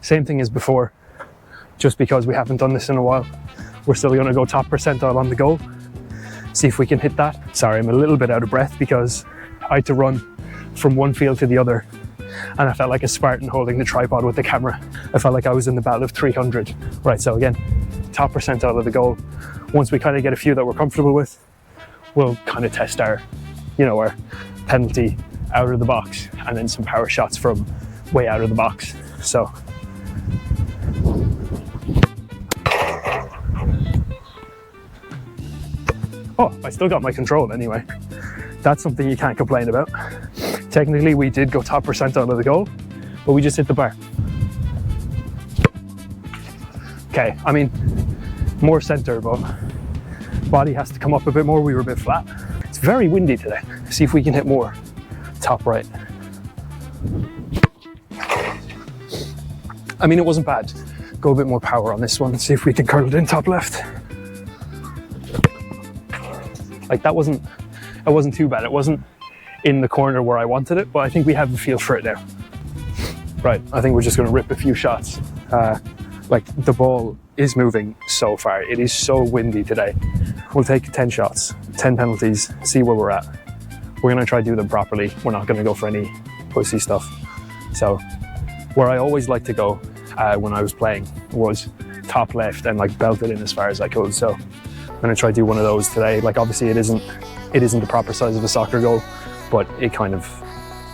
same thing as before, just because we haven't done this in a while. We're still going to go top percentile on the goal, see if we can hit that. Sorry, I'm a little bit out of breath because I had to run from one field to the other, and I felt like a Spartan holding the tripod with the camera. I felt like I was in the battle of 300. Right, so again, top percentile of the goal. Once we kind of get a few that we're comfortable with, we'll kind of test our, our penalty out of the box, and then some power shots from way out of the box. So oh, I still got my control anyway. That's something you can't complain about. Technically, we did go top percentile of the goal, but we just hit the bar. Okay, I mean, more center, but body has to come up a bit more. We were a bit flat. It's very windy today. See if we can hit more top right. I mean, it wasn't bad. Go a bit more power on this one. See if we can curl it in top left. Like that wasn't too bad. It wasn't in the corner where I wanted it, but I think we have a feel for it now. Right, I think we're just gonna rip a few shots. Like the ball is moving so far. It is so windy today. We'll take 10 shots, 10 penalties, see where we're at. We're gonna try to do them properly. We're not gonna go for any pussy stuff. So where I always like to go when I was playing was top left and like belt it in as far as I could. So I'm gonna try to do one of those today. Like obviously it isn't the proper size of a soccer goal, but it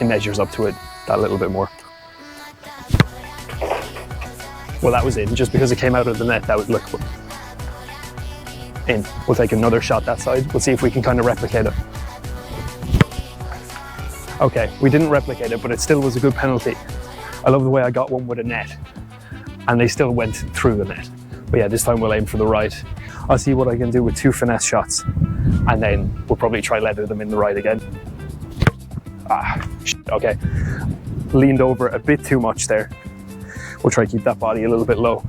measures up to it that little bit more. Well, that was in. Just because it came out of the net, that was look in. We'll take another shot that side. We'll see if we can kind of replicate it. Okay, we didn't replicate it, but it still was a good penalty. I love the way I got one with a net, and they still went through the net. But yeah, this time we'll aim for the right. I'll see what I can do with 2 finesse shots, and then we'll probably try leather them in the right again. Okay. Leaned over a bit too much there. We'll try to keep that body a little bit low.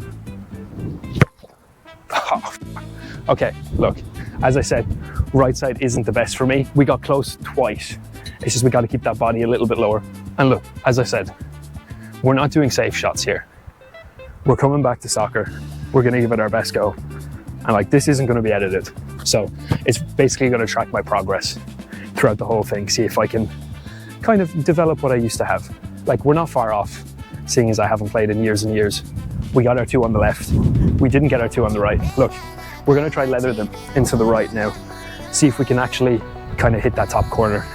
Okay, look, as I said, right side isn't the best for me. We got close twice. It's just we got to keep that body a little bit lower. And look, as I said, we're not doing safe shots here. We're coming back to soccer. We're going to give it our best go. And like, this isn't going to be edited. So it's basically going to track my progress throughout the whole thing. See if I can kind of develop what I used to have. Like, we're not far off, seeing as I haven't played in years and years. We got our 2 on the left. We didn't get our 2 on the right. Look, we're going to try leather them into the right now. See if we can actually kind of hit that top corner.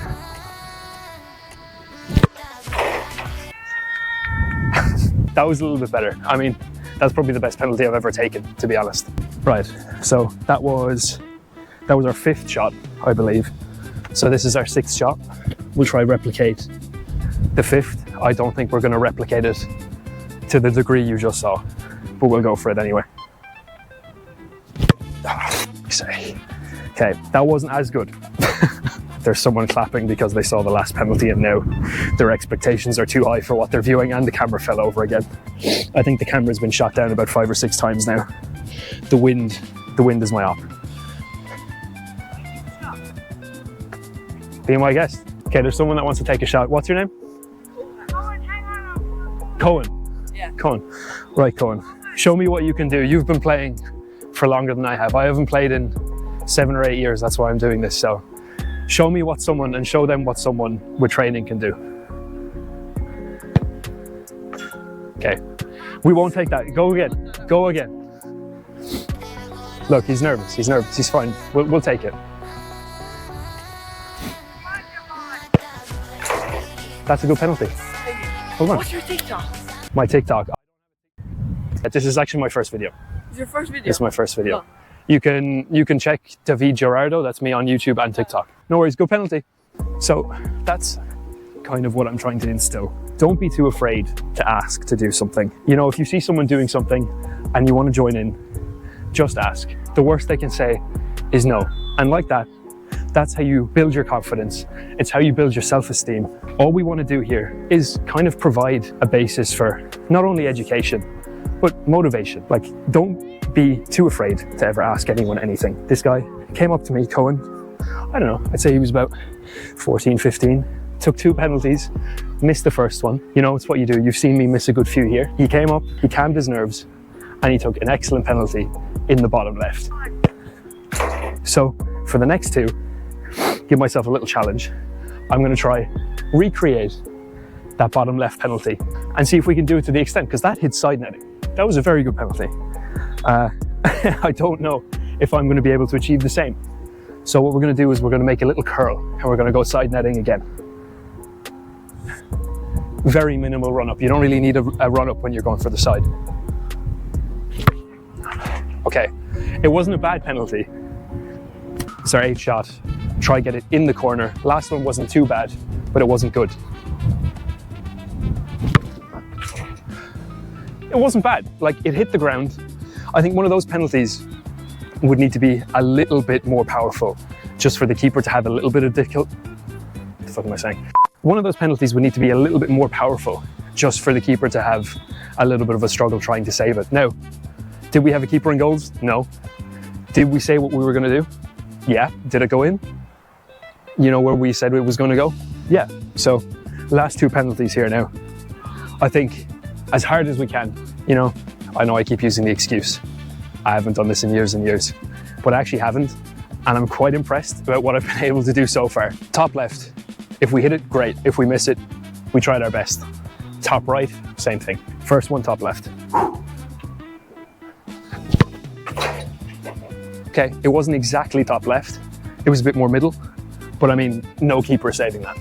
That was a little bit better. I mean, that's probably the best penalty I've ever taken, to be honest. Right, so that was our 5th shot, I believe. So this is our 6th shot. We'll try replicate the 5th. I don't think we're going to replicate it to the degree you just saw, but we'll go for it anyway. Okay, that wasn't as good. There's someone clapping because they saw the last penalty and now their expectations are too high for what they're viewing, and the camera fell over again. I think the camera's been shot down about 5 or 6 times now. The wind is my op. Be my guest. Okay, there's someone that wants to take a shot. What's your name? Cohen. Yeah. Cohen. Right, Cohen. Show me what you can do. You've been playing for longer than I have. I haven't played in 7 or 8 years. That's why I'm doing this. So show me what someone, and show them what someone with training can do. Okay. We won't take that. Go again. Go again. Look, he's nervous. He's nervous. He's fine. We'll take it. That's a good penalty. Hold on. What's your TikTok? My TikTok. This is actually my first video. It's your first video? It's my first video. Oh. You can check David Gerardo. That's me on YouTube and TikTok. No worries, good penalty. So that's kind of what I'm trying to instill. Don't be too afraid to ask to do something. You know, if you see someone doing something and you want to join in, just ask. The worst they can say is no. And like that, that's how you build your confidence. It's how you build your self-esteem. All we want to do here is kind of provide a basis for not only education, but motivation. Like, don't be too afraid to ever ask anyone anything. This guy came up to me, Cohen, I don't know, I'd say he was about 14, 15, took 2 penalties, missed the first one. You know, it's what you do. You've seen me miss a good few here. He came up, he calmed his nerves, and he took an excellent penalty in the bottom left. So for the next 2, give myself a little challenge. I'm going to try recreate that bottom left penalty and see if we can do it to the extent, because that hit side netting. That was a very good penalty. I don't know if I'm going to be able to achieve the same. So what we're going to do is we're going to make a little curl and we're going to go side netting again. Very minimal run up. You don't really need a run up when you're going for the side. Okay, it wasn't a bad penalty. It's our 8th shot. Try get it in the corner. Last one wasn't too bad, but it wasn't good. It wasn't bad. Like, it hit the ground. I think one of those penalties would need to be a little bit more powerful, just for the keeper to have a little bit of difficulty. What the fuck am I saying? One of those penalties would need to be a little bit more powerful, just for the keeper to have a little bit of a struggle trying to save it. Now, did we have a keeper in goals? No. Did we say what we were going to do? Yeah. Did it go in? You know where we said it was going to go? Yeah. So, last 2 penalties here now. I think as hard as we can, you know I keep using the excuse. I haven't done this in years and years, but I actually haven't. And I'm quite impressed about what I've been able to do so far. Top left, if we hit it, great. If we miss it, we tried our best. Top right, same thing. First one, top left. Okay, it wasn't exactly top left. It was a bit more middle, but I mean, no keeper saving that.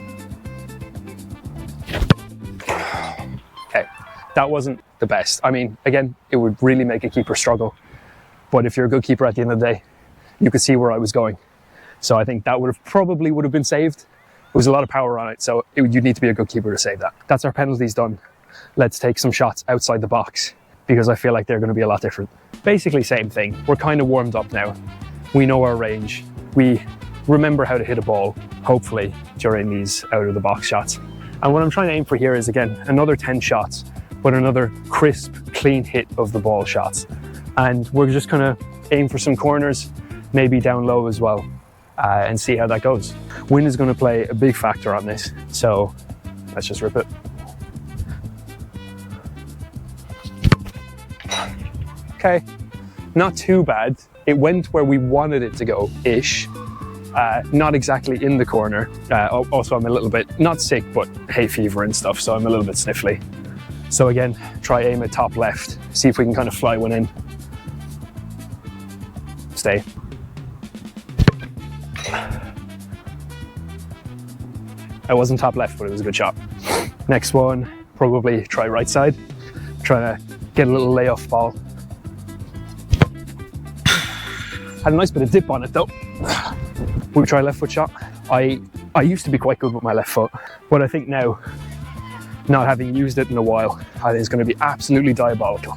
Okay, that wasn't the best. I mean, again, it would really make a keeper struggle. But if you're a good keeper at the end of the day, you could see where I was going. So I think that would have been saved. There was a lot of power on it, so you'd need to be a good keeper to save that. That's our penalties done. Let's take some shots outside the box, because I feel like they're going to be a lot different. Basically same thing. We're kind of warmed up now. We know our range. We remember how to hit a ball, hopefully, during these out of the box shots. And what I'm trying to aim for here is, again, another 10 shots, but another crisp, clean hit of the ball shots. And we're just gonna aim for some corners, maybe down low as well, and see how that goes. Wind is gonna play a big factor on this, so let's just rip it. Okay, not too bad. It went where we wanted it to go-ish. Not exactly in the corner. Also, I'm a little bit, not sick, but hay fever and stuff, so I'm a little bit sniffly. So again, try aim at top left, see if we can kind of fly one in. Stay. I wasn't top left, but it was a good shot. Next one, probably try right side. Trying to get a little layoff ball. Had a nice bit of dip on it though. We'll try left foot shot. I used to be quite good with my left foot, but I think now, not having used it in a while, I think it's going to be absolutely diabolical.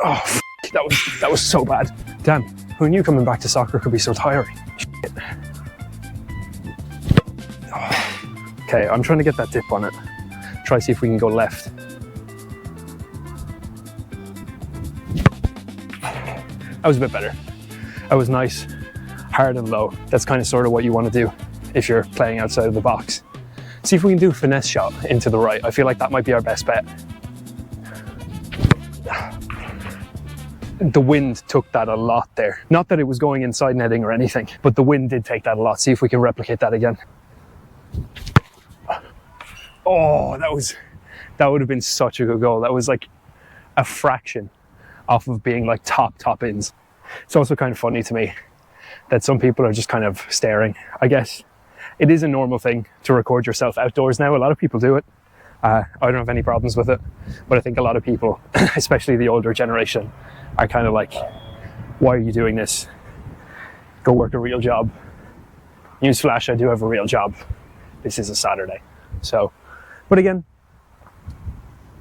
Oh, that was so bad. Damn, who knew coming back to soccer could be so tiring? Shit. Oh. Okay, I'm trying to get that dip on it. Try see if we can go left. That was a bit better. That was nice, hard and low. That's kind of sort of what you want to do if you're playing outside of the box. See if we can do a finesse shot into the right. I feel like that might be our best bet. The wind took that a lot there. Not that it was going inside netting or anything, but the wind did take that a lot. See if we can replicate that again. Oh, that would have been such a good goal. That was like a fraction off of being like top ins. It's also kind of funny to me that some people are just kind of staring. I guess it is a normal thing to record yourself outdoors now. A lot of people do it. I don't have any problems with it, but I think a lot of people, especially the older generation, are kind of like, why are you doing this? Go work a real job. Newsflash, I do have a real job. This is a Saturday. So, but again,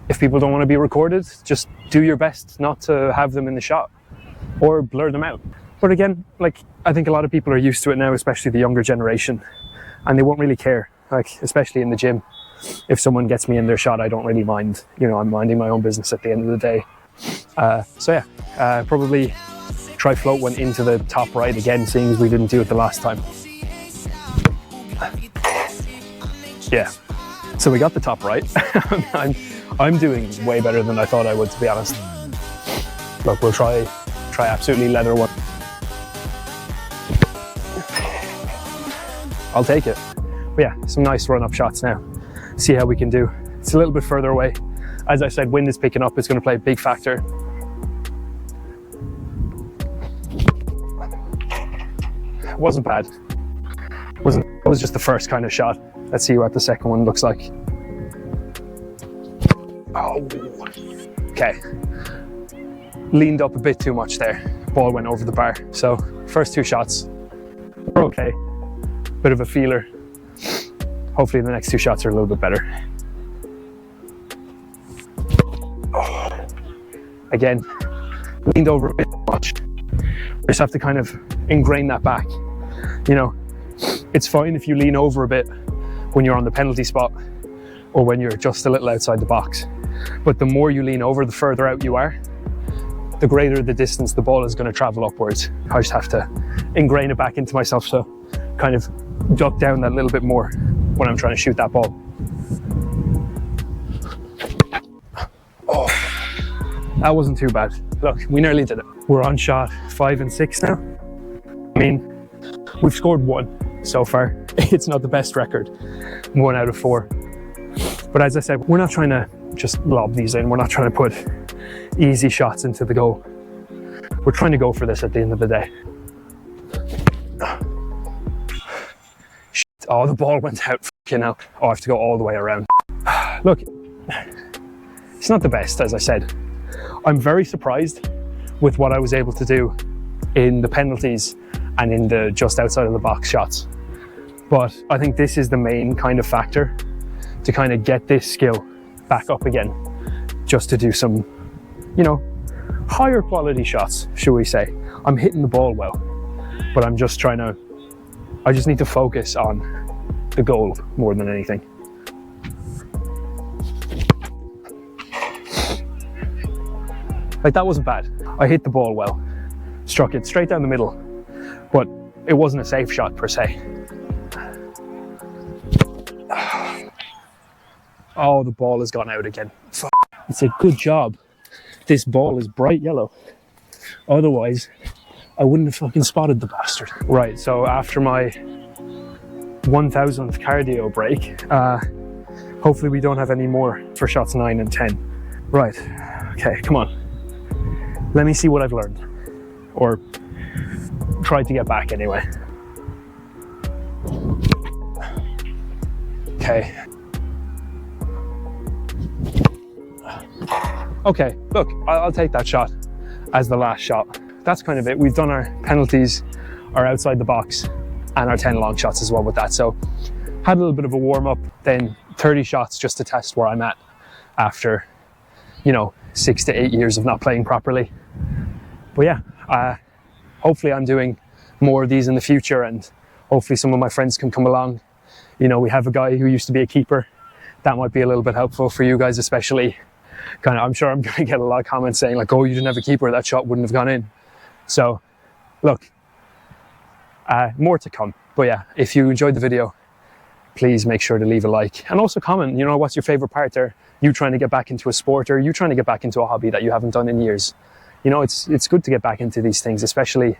if people don't want to be recorded, just do your best not to have them in the shot or blur them out. But again, like, I think a lot of people are used to it now, especially the younger generation, and they won't really care, like, especially in the gym. If someone gets me in their shot, I don't really mind. You know, I'm minding my own business at the end of the day. So yeah, probably try float one into the top right again, seeing as we didn't do it the last time. Yeah. So we got the top right. I'm doing way better than I thought I would, to be honest. Look, we'll try absolutely leather one. I'll take it. But yeah, some nice run-up shots now. See how we can do. It's a little bit further away. As I said, wind is picking up. It's going to play a big factor. It wasn't bad. It was just the first kind of shot. Let's see what the second one looks like. Oh, okay. Leaned up a bit too much there. Ball went over the bar. So first two shots were okay. Bit of a feeler. Hopefully the next two shots are a little bit better. Oh. Again, leaned over a bit too much. We just have to kind of ingrain that back. You know, it's fine if you lean over a bit when you're on the penalty spot or when you're just a little outside the box. But the more you lean over, the further out you are, the greater the distance the ball is going to travel upwards. I just have to ingrain it back into myself, so kind of duck down that little bit more when I'm trying to shoot that ball. Oh, that wasn't too bad. Look, we nearly did it. We're on shot 5 and 6 now. I mean, we've scored 1 so far. It's not the best record, 1 out of 4. But as I said, we're not trying to just lob these in. We're not trying to put easy shots into the goal. We're trying to go for this at the end of the day. Shit. Oh, the ball went out. You know, oh, I have to go all the way around. Look, it's not the best, as I said. I'm very surprised with what I was able to do in the penalties and in the just outside of the box shots. But I think this is the main kind of factor to kind of get this skill back up again, just to do some, you know, higher quality shots, should we say. I'm hitting the ball well, but I just need to focus on the goal more than anything. Like, that wasn't bad. I hit the ball well, struck it straight down the middle, but it wasn't a safe shot per se. Oh, the ball has gone out again. Fuck. It's a good job this ball is bright yellow. Otherwise, I wouldn't have fucking spotted the bastard. Right, so after my 1000th cardio break, hopefully we don't have any more for shots 9 and 10. Right, okay, come on. Let me see what I've learned. Or tried to get back anyway. Okay. Okay, look, I'll take that shot as the last shot. That's kind of it. We've done our penalties, our outside the box, and our 10 long shots as well with that. So had a little bit of a warm up, then 30 shots just to test where I'm at after, you know, 6 to 8 years of not playing properly. But yeah, hopefully I'm doing more of these in the future, and hopefully some of my friends can come along. You know, we have a guy who used to be a keeper. That might be a little bit helpful for you guys, especially. Kind of, I'm sure I'm going to get a lot of comments saying like, oh, you didn't have a keeper, that shot wouldn't have gone in. So look, more to come. But yeah, if you enjoyed the video, please make sure to leave a like and also comment, you know, what's your favorite part there? You trying to get back into a sport, or you trying to get back into a hobby that you haven't done in years? You know, it's good to get back into these things, especially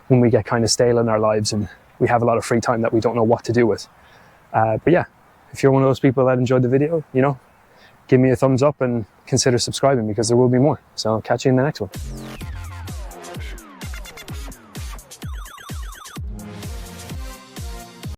when we get kind of stale in our lives and we have a lot of free time that we don't know what to do with. But yeah, if you're one of those people that enjoyed the video, you know, give me a thumbs up and consider subscribing, because there will be more. So I'll catch you in the next one.